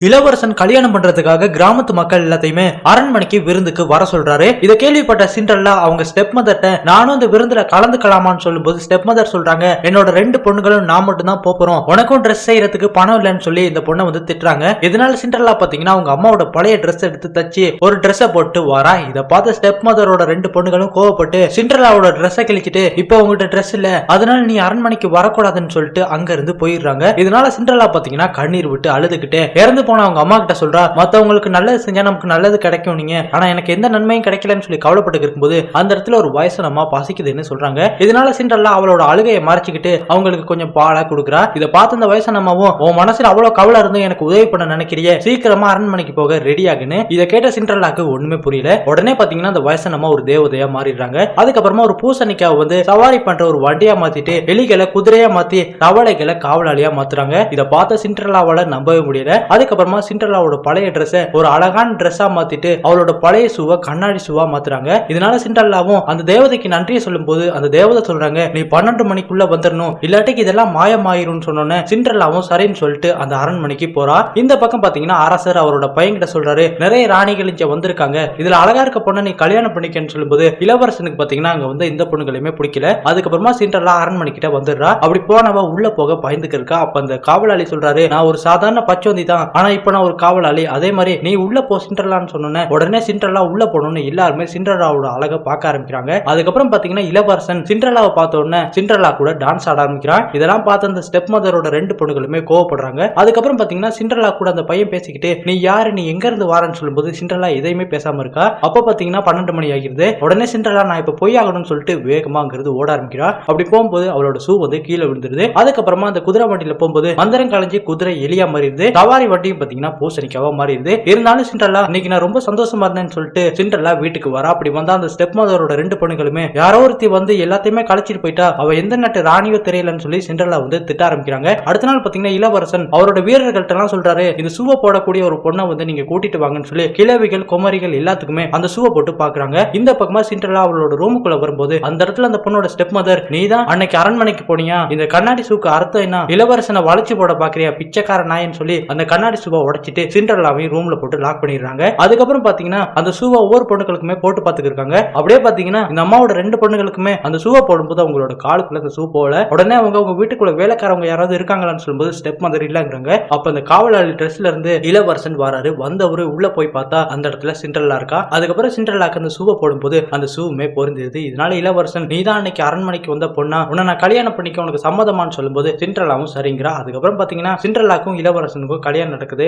இளவரசன் கல்யாணம் பண்றதுக்காக கிராமத்து மக்கள் எல்லாத்தையுமே அரண்மனைக்கு விருந்துக்கு வர சொல்றாரு. இதை கேள்விப்பட்ட சிண்ட்ரெல்லா அவங்க ஸ்டெப் மதர்ட்ட நானும் இந்த விருந்துல கலந்துக்கலாமான்னு சொல்லும்போது ஸ்டெப் மதர் சொல்றாங்க, என்னோட 2 பொண்ணுகளும் நான் மட்டும் தான் போறோம், உனக்கும் ட்ரெஸ் செய்யறதுக்கு பணம் இல்லைன்னு சொல்லி இந்த பொண்ணை வந்து திட்டுறாங்க. இதனால சிண்ட்ரெல்லா பாத்தீங்கன்னா அவங்க அம்மாவோட பழைய ட்ரெஸ் எடுத்து தச்சு ஒரு ட்ரெஸ்ஸை போட்டு வரா. இதை பார்த்த ஸ்டெப் மதரோட 2 பொண்ணுகளும் கோவப்பட்டு சிண்ட்ரெல்லாவோட ட்ரெஸ்ஸை கிழிச்சிட்டு இப்ப உங்ககிட்ட ட்ரெஸ் இல்ல, அதனால நீ அரண்மனைக்கு வரக்கூடாதுன்னு சொல்லிட்டு அங்க இருந்து போயிடுறாங்க. இதனால சிண்ட்ரெல்லா பாத்தீங்கன்னா கண்ணீர் விட்டு அழுதுகிட்டே இறந்து போன அவங்க அம்மா கிட்ட சொல்றா, மத்தவங்களுக்கு நல்லது செஞ்சா நமக்கு நல்லது கிடைக்கும் நீங்க, ஆனா எனக்கு எந்த நன்மையும் கிடைக்கலன்னு சொல்லி கவலைப்பட்டு இருக்கும்போது அந்த இடத்துல ஒரு வயசான அம்மா பசிக்குதுன்னு சொல்றாங்க. இதனால சிண்ட்ரெல்லா அவளோட அழுகையை மறைச்சிக்கிட்டு அவங்களுக்கு கொஞ்சம் பாலா கொடுக்குறா. இதை பார்த்து அந்த வயசான அம்மாவும், உன் மனசுல அவ்வளவு கவலை இருந்து எனக்கு உதவி பண்ண நினைக்கிறியே, சீக்கிரமா அரண்மனைக்கு போக ரெடி ஆகுன்னு. இதை கேட்ட சிண்ட்ரெல்லாக்கு ஒண்ணுமே புரியல. உடனே பாத்தீங்கன்னா அந்த வயசான அம்மா ஒரு தேவதையா மாறிடுறாங்க. அதுக்கப்புறமா ஒரு பூசணிக்காவை வந்து சவாரி பண்ற ஒரு வண்டியா மாத்திட்டு எலிகளை குதிரையா மாத்தி தவளைகளை காவலாளியா மாத்துறாங்க. இதை பார்த்த சிண்ட்ரெல்லாவால நம்பவே முடியல. அதுக்கப்புறமா சிண்ட்ரெல்லாவோட பழைய ட்ரெஸ் ஒரு அழகான ட்ரெஸ்ஸா மாத்திட்டு அவளோட பழைய ஷூவை கண்ணாடி ஷூவா மாத்துறாங்க. இதனால சிண்ட்ரெல்லாவும் அந்த தேவதைக்கு நன்றியை சொல்லும் போது அந்த தேவதை சொல்றாங்க, நீ 12 மணிக்குள்ள வந்துடணும், இல்லாட்டிக்கு இதெல்லாம் மாயமாயிரும் சொன்னோன்னு சிண்ட்ரெல்லாவும் சரின்னு சொல்லிட்டு அந்த அரண்மனைக்கு போறா. இந்த பக்கம் பாத்தீங்கன்னா அரசர் அவரோட பையன்கிட்ட சொல்றாரு, நிறைய ராணிகள் இங்க வந்திருக்காங்க, இதுல அழகா இருக்க பொண்ணை நீ கல்யாணம் பண்ணிக்கன்னு சொல்லும்போது இளவரசனுக்கு பாத்தீங்கன்னா அங்க வந்து இந்த பொண்ணுகளையுமே பிடிக்கல. அதுக்கப்புறமா சிண்ட்ரெல்லா அரண்மனை கிட்ட வந்துடுறா. அப்படி போனவ உள்ள போக பயந்துக்கு இருக்கா. அப்ப அந்த காவலாளி சொல்றாரு, நான் ஒரு சாதாரண பச்சோந்தி தான், ஆனா இப்ப நான் ஒரு காவலாளி, அதே மாதிரி நீ உள்ள போ சிண்ட்ரெல்லான்னு சொன்னோன்னே உடனே சிண்ட்ரெல்லா உள்ள போனோன்னு எல்லாருமே சிண்ட்ரெல்லாவோட அழகை பார்க்க ஆரம்பிக்கிறாங்க. அதுக்கப்புறம் பாத்தீங்கன்னா இளவரசன் சிண்ட்ரெல்லாவை பார்த்த உடனே சிண்ட்ரெல்லா கூட டான்ஸ் ஆட ஆரம்பிக்கிறான். இதெல்லாம் பார்த்து அந்த ஸ்டெப் மதரோட 2 பொண்ணுகளுமே கோவப்படுறாங்க. அதுக்கப்புறம் பாத்தீங்கன்னா சிண்ட்ரெல்லா கூட அந்த பையன் பேசிக்கிட்டு, நீ யாரு, நீ எங்க இருந்து வாரன்னு சொல்லும்போது சிண்ட்ரெல்லா எதையுமே பேசாம இருக்கா. அப்ப பாத்தீங்கன்னா 12 மணி ஆகிருது. உடனே சிண்ட்ரெல்லா நான் இப்ப போய் ஆகணும்னு சொல்லிட்டு வேகமா அங்கிருந்து ஓட ஆரம்பிக்கிறா. அப்படி போகும்போது அவளோட ஷூ வந்து கீழே விழுந்துருது. அதுக்கப்புறமா அந்த குதிரை வண்டியில போகும்போது மந்திரம் கலைஞ்சி குதிரை எலியா மாறிடுது. சவாரி வண்டியும் பாத்தீங்கன்னா பூசணிக்காவா மாறிடுது. இருந்தாலும் சிண்ட்ரெல்லா இன்னைக்கு நான் ரொம்ப சந்தோஷமா இருந்தேன்னு சொல்லிட்டு சிண்ட்ரெல்லா வீட்டுக்கு வரா. அப்படி வந்தா அந்த ஸ்டெப் மதரோட 2 பொண்ணுகளுமே யாரோ ஒருத்தி வந்து எல்லாத்தையுமே கழிச்சிட்டு போயிட்டா, அவ எந்த நாட்டு ராணியோ தெரியலன்னு சொல்லி சிண்ட்ரெல்லா வந்து திட்ட ஆரம்பிக்கிறாங்க. அடுத்த நாள் பாத்தீங்கன்னா இளவரசன் அவரோட வீரர்கள்ட்ட எல்லாம் சொல்றாரு, இந்த சூவை போடக்கூடிய ஒரு பொண்ணை வந்து நீங்க கூட்டிட்டு வாங்கன்னு சொல்லி கிழவிகள் குமரிகள் எல்லாத்துக்குமே அந்த சூவை போட்டு பாக்குறாங்க. இந்த பக்கமா சிண்ட்ரெல்லா அவளோட ரூமுக்குள்ள வரும்போது அந்த இடத்துல அந்த பொண்ணோட ஸ்டெப் மதர், நீ தான் அன்னைக்கு அரண்மனைக்கு போனியா, இந்த கண்ணாடி சூக்கு அர்த்தம் என்ன, இளவரசனை வளைச்சு போட பாக்குறியா பிச்சைக்கார நாயன்னு சொல்லி அந்த கண்ணாடி சூவை உடைச்சிட்டு சிண்ட்ரெல்லாவையும் ரூம்ல போட்டு லாக் பண்ணிடுறாங்க. அதுக்கப்புறம் பாத்தீங்கன்னா அந்த சூவை ஒவ்வொரு பொண்ணுகளுக்குமே போட்டு பாத்துக்கிருக்காங்க. அப்படியே பாத்தீங்கன்னா இந்த அம்மாவோட 2 பொண்ணுகளுக்குமே அந்த சூவை போடும்போது அவங்களோட காலுக்குள்ள அந்த சூ போல. உடனே அவங்க வீட்டுக்குள்ள வேலைக்காரவங்க யாராவது இருக்காங்களான்னு சொல்லும்போது ஸ்டெப் மதர் இல்லங்கிறாங்க. அப்ப அந்த காவலாளி ட்ரெஸ்ல இருந்து இளவரசன் வராரு. வந்தவரு உள்ள போய் பார்த்தா அந்த இடத்துல சிண்ட்ரெல்லா இருக்கா. அதுக்கப்புறம் சிண்ட்ரெல்லாக்கு அந்த சூவை போடும்போது அந்த சூவுமே பொருந்தது. இதனால இளவரசன், நீதான் அன்னைக்கு அரண்மனைக்கு வந்த பொண்ணா, உன்னை நான் கல்யாணம் பண்ணிக்க உனக்கு சம்மதமான்னு சொல்லும்போது சிண்ட்ரெல்லாவும் சரிங்கிறா. அதுக்கப்புறம் பாத்தீங்கன்னா சிண்ட்ரெல்லாக்கும் இளவரசனுக்கும் கல்யாணம் நடக்குது.